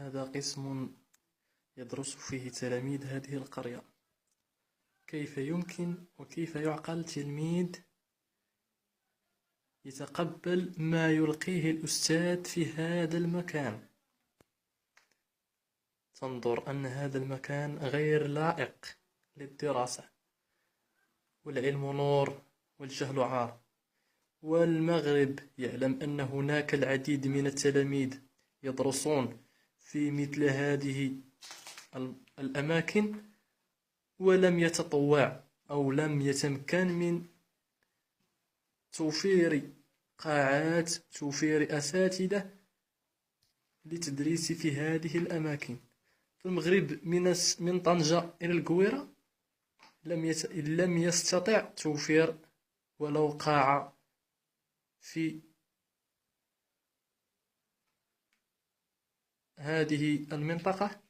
هذا قسم يدرس فيه تلاميذ هذه القرية. كيف يمكن وكيف يعقل تلميذ يتقبل ما يلقيه الأستاذ في هذا المكان؟ تنظر أن هذا المكان غير لائق للدراسة، والعلم نور والجهل عار، والمغرب يعلم أن هناك العديد من التلاميذ يدرسون في مثل هذه الأماكن ولم يتطوع أو لم يتمكن من توفير قاعات، توفير أساتذة للتدريس في هذه الأماكن. في المغرب من طنجة إلى القويرة لم يستطع توفير ولو قاعة في هذه المنطقة